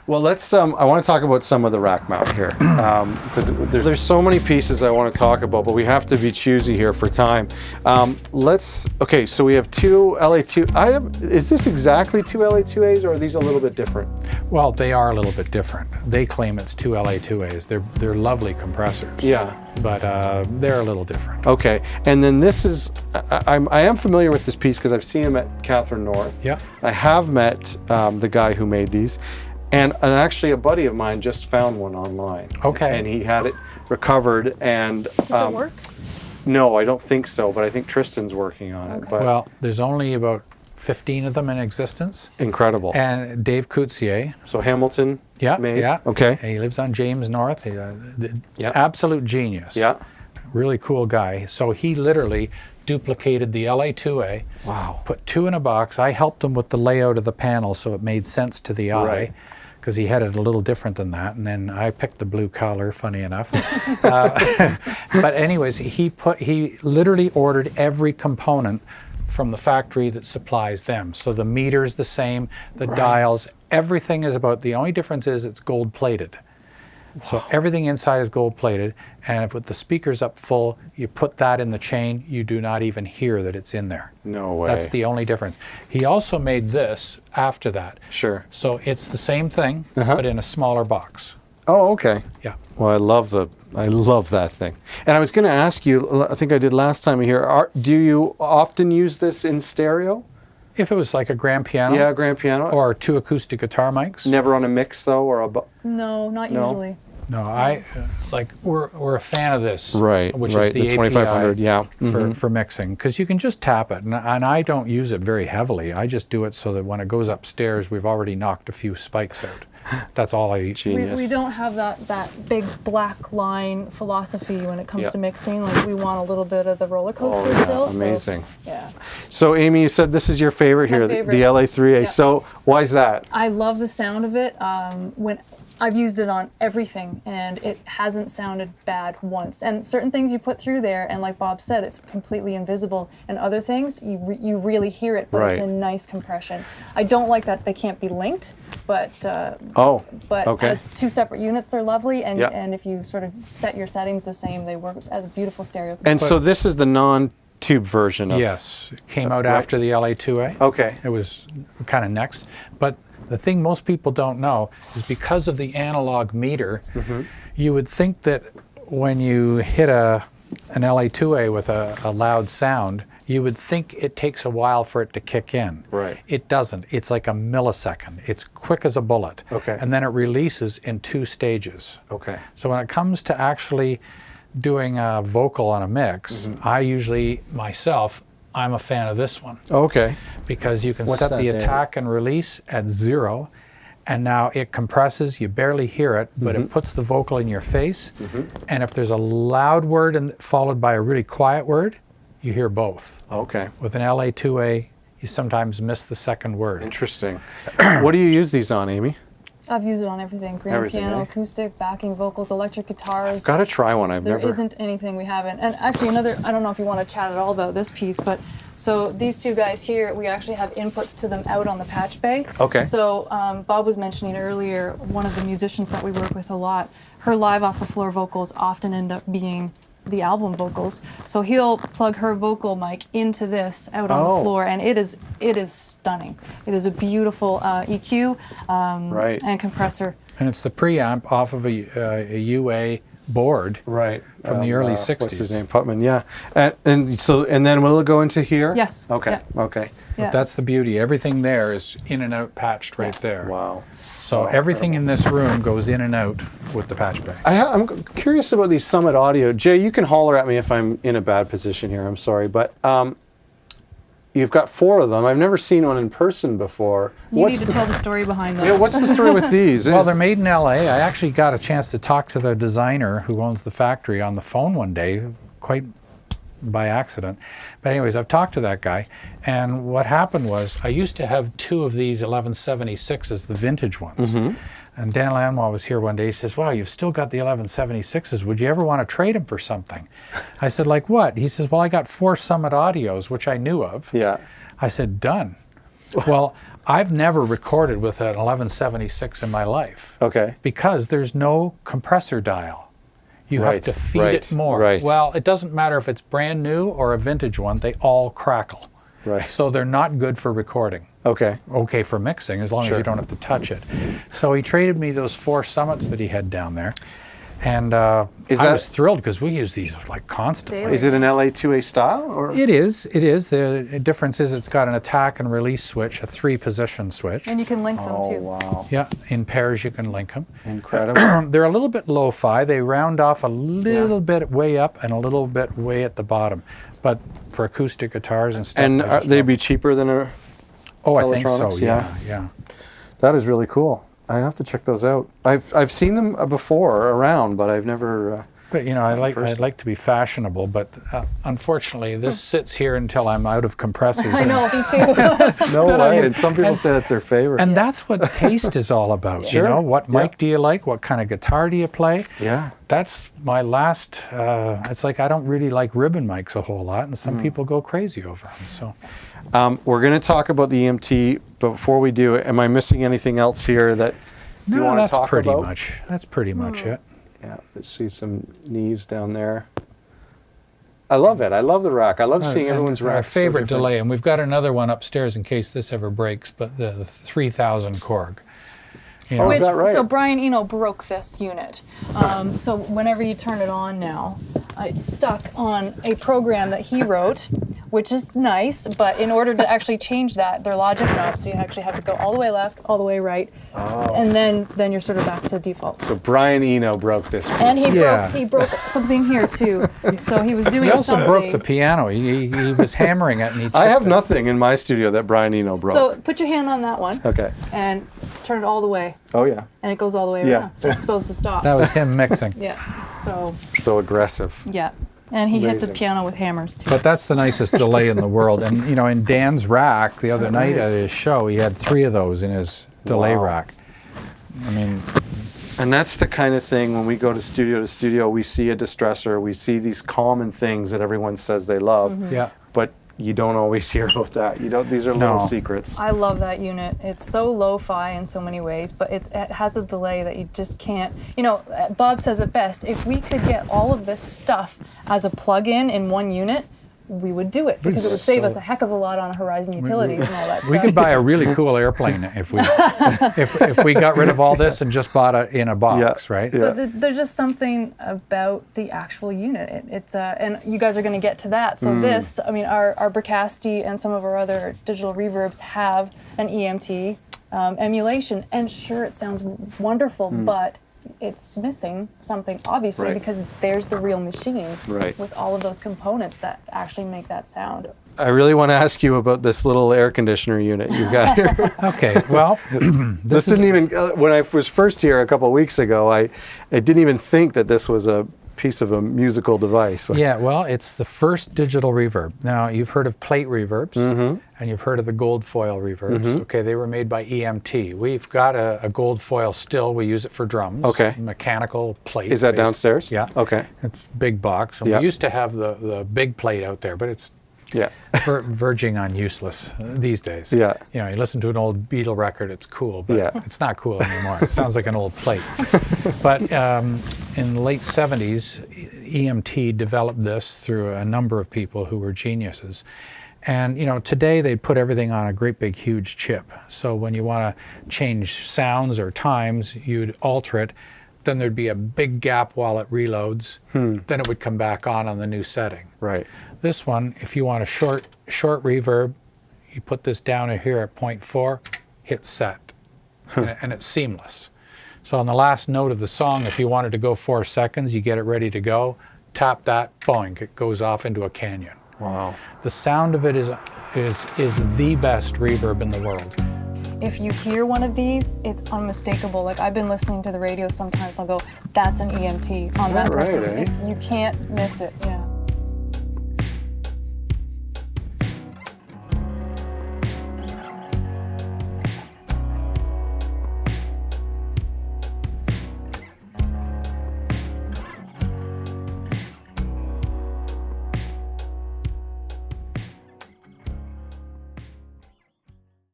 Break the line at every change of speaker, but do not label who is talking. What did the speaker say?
Well, let's. I want to talk about some of the rack mount here, because there's so many pieces I want to talk about, but we have to be choosy here for time. Okay, so we have two LA2. Is this exactly two LA2As, or are these a little bit different?
Well, they are a little bit different. They claim it's two LA2As. They're lovely compressors.
Yeah.
But they're a little different.
Okay, and then this is. I am familiar with this piece because I've seen him at Catherine North.
Yeah.
I have met the guy who made these. And actually, a buddy of mine just found one online.
Okay.
And he had it recovered. And
Does it work?
No, I don't think so. But I think Tristan's working on it. But
Well, there's only about 15 of them in existence.
incredible.
And Dave Coutier.
So Hamilton.
Yeah.
made?
Yeah.
Okay.
He lives on James North.
Yeah.
Absolute genius.
Yeah.
Really cool guy. So he literally duplicated the LA2A.
Wow.
Put two in a box. I helped him with the layout of the panel so it made sense to the eye.
Right.
Because he had it a little different than that, and then I picked the blue collar, funny enough. But anyways, he literally ordered every component from the factory that supplies them. So the meter's the same, the dials, everything is about, the only difference is it's gold plated. So everything inside is gold plated, and if with the speakers up full, you put that in the chain, you do not even hear that it's in there.
No way.
That's the only difference. He also made this after that.
Sure.
So it's the same thing, but in a smaller box.
Oh, okay.
Yeah.
Well, I love that thing. And I was going to ask you, I think I did last time here, do you often use this in stereo?
If it was like a grand piano.
Yeah, grand piano.
Or two acoustic guitar mics.
Never on a mix though, or
No, not
No?
usually.
No, we're a fan of this.
Right,
which
right,
is the
the 2500, yeah.
For mixing, because you can just tap it, and I don't use it very heavily. I just do it so that when it goes upstairs, we've already knocked a few spikes out. That's all I use.
Genius.
We don't have that big black line philosophy when it comes
Yeah.
to mixing. Like, we want a little bit of the roller coaster
yeah,
still.
amazing.
So, yeah.
So Amy, you said this is your favorite
It's my
here,
favorite.
the LA3A.
Yeah.
So why is that?
I love the sound of it. When I've used it on everything, and it hasn't sounded bad once. And certain things you put through there, and like Bob said, it's completely invisible. And other things, you really hear it, but it's a nice compression. I don't like that they can't be linked, but
okay.
as two separate units, they're lovely. And
Yeah.
and if you sort of set your settings the same, they work as a beautiful stereo.
And so this is the non-tube version of...
Yes, it came out after the LA2A.
Okay.
It was kind of next. But the thing most people don't know is because of the analog meter, you would think that when you hit an LA2A with a loud sound, you would think it takes a while for it to kick in.
Right.
It doesn't. It's like a millisecond. It's quick as a bullet.
Okay.
And then it releases in 2 stages.
Okay.
So when it comes to actually doing a vocal on a mix, I usually, myself, I'm a fan of this one.
Okay.
Because you can
What's
set
that,
the
David?
attack and release at 0, and now it compresses, you barely hear it, but it puts the vocal in your face, and if there's a loud word followed by a really quiet word, you hear both.
Okay.
With an LA2A, you sometimes miss the second word.
Interesting. What do you use these on, Amy?
I've used it on everything: grand
Everything,
piano,
eh?
acoustic, backing vocals, electric guitars.
Got to try one.
There isn't anything we haven't. And actually, I don't know if you want to chat at all about this piece, but so these two guys here, we actually have inputs to them out on the patch bay.
Okay.
So Bob was mentioning earlier, one of the musicians that we work with a lot, her live off the floor vocals often end up being the album vocals. So he'll plug her vocal mic into this out on the floor, and it is stunning. It is a beautiful EQ and compressor.
And it's the preamp off of a UA board from the early 60s.
What's his name? Putman, yeah. And then will it go into here?
Yes.
Okay.
Yeah.
Okay.
Yeah.
But that's the beauty. Everything there is in and out patched right there.
Wow.
So everything in this room goes in and out with the patch bay.
I'm curious about these Summit Audio. Jay, you can holler at me if I'm in a bad position here. I'm sorry, but you've got 4 of them. I've never seen one in person before.
You need to tell the story behind those.
Yeah, what's the story with these?
Well, they're made in LA. I actually got a chance to talk to the designer who owns the factory on the phone one day, quite by accident. But anyways, I've talked to that guy, and what happened was I used to have 2 of these 1176s, the vintage ones. And Dan Lanois was here one day. He says, wow, you've still got the 1176s. Would you ever want to trade them for something? I said, like what? He says, well, I got 4 Summit Audios, which I knew of.
Yeah.
I said, done. Well, I've never recorded with an 1176 in my life.
Okay.
Because there's no compressor dial. You have to feed it more.
Right.
Well, it doesn't matter if it's brand new or a vintage one, they all crackle.
Right.
So they're not good for recording.
Okay.
Okay for mixing, as long as you don't have to touch it. So he traded me those 4 Summits that he had down there. And I was thrilled because we use these like constantly.
Is it an LA2A style? Or?
It is. The difference is it's got an attack and release switch, a 3-position switch.
And you can link them too.
Wow.
Yeah, in pairs you can link them.
Incredible.
They're a little bit lo-fi. They round off a little bit way up and a little bit way at the bottom. But for acoustic guitars and stuff.
And they'd be cheaper than a
Oh, I think so,
electronics?
yeah.
That is really cool. I'd have to check those out. I've seen them before around, but I've never.
But you know, I'd like to be fashionable, but unfortunately, this sits here until I'm out of compressors.
I know, me too.
No way. And some people say that's their favorite.
And that's what taste is all about. You know, what mic do you like? What kind of guitar do you play?
Yeah.
That's my last. It's like I don't really like ribbon mics a whole lot, and some people go crazy over them. So.
We're going to talk about the EMT, but before we do, am I missing anything else here that you want to talk about?
That's pretty much it.
Yeah, let's see some knees down there. I love it. I love the rack. I love seeing everyone's rack.
Our favorite delay, and we've got another one upstairs in case this ever breaks, but the 3000 Korg. You know,
is that right?
So Brian Eno broke this unit. So whenever you turn it on now, it's stuck on a program that he wrote, which is nice, but in order to actually change that, they're logic knobs, so you actually have to go all the way left, all the way right, and then you're sort of back to default.
So Brian Eno broke this piece.
And he broke something here too. So he was doing
he also
something.
broke the piano. He was hammering it, and he.
I have nothing in my studio that Brian Eno broke.
So put your hand on that one.
Okay.
And turn it all the way.
Oh yeah.
And it goes all the way
Yeah.
around. It's supposed to stop.
That was him mixing.
Yeah. So
aggressive.
yeah. And he hit the
Amazing.
piano with hammers too.
But that's the nicest delay in the world. And you know, in Dan's rack the other night at his show, he had 3 of those in his delay rack. I mean,
and that's the kind of thing when we go to studio, we see a distressor, we see these common things that everyone says they love.
yeah.
But you don't always hear about that. You don't. These are little secrets.
I love that unit. It's so lo-fi in so many ways, but it has a delay that you just can't. You know, Bob says it best. If we could get all of this stuff as a plug-in in one unit, we would do it because it would save us a heck of a lot on Horizon Utilities and all that stuff.
We could buy a really cool airplane if we if we got rid of all this and just bought it in a box, right?
Yeah.
But there's just something about the actual unit. It's and you guys are going to get to that. So this, I mean, our Bricasti and some of our other digital reverbs have an EMT emulation, and sure, it sounds wonderful, but it's missing something, obviously, because there's the real machine with all of those components that actually make that sound.
I really want to ask you about this little air conditioner unit you've got here.
Okay, well,
this didn't even, when I was first here a couple of weeks ago, I didn't even think that this was a piece of a musical device.
Yeah, well, it's the first digital reverb. Now, you've heard of plate reverbs, and you've heard of the gold foil reverbs. Okay, they were made by EMT. We've got a gold foil still. We use it for drums.
Okay.
Mechanical plate.
Is that downstairs?
Yeah.
Okay.
It's big box. And we used to have the big plate out there, but it's verging on useless these days.
Yeah.
You know, you listen to an old Beatle record, it's cool, but it's not cool anymore. It sounds like an old plate. But in the late 70s, EMT developed this through a number of people who were geniuses. And you know, today they put everything on a great big huge chip. So when you want to change sounds or times, you'd alter it. Then there'd be a big gap while it reloads. Then it would come back on the new setting.
Right.
This one, if you want a short reverb, you put this down in here at 0.4, hit set, and it's seamless. So on the last note of the song, if you wanted to go 4 seconds, you get it ready to go, tap that, boing, it goes off into a canyon.
Wow.
The sound of it is the best reverb in the world.
If you hear one of these, it's unmistakable. Like, I've been listening to the radio sometimes, I'll go, that's an EMT on that person.
right, eh?
You can't miss it, yeah.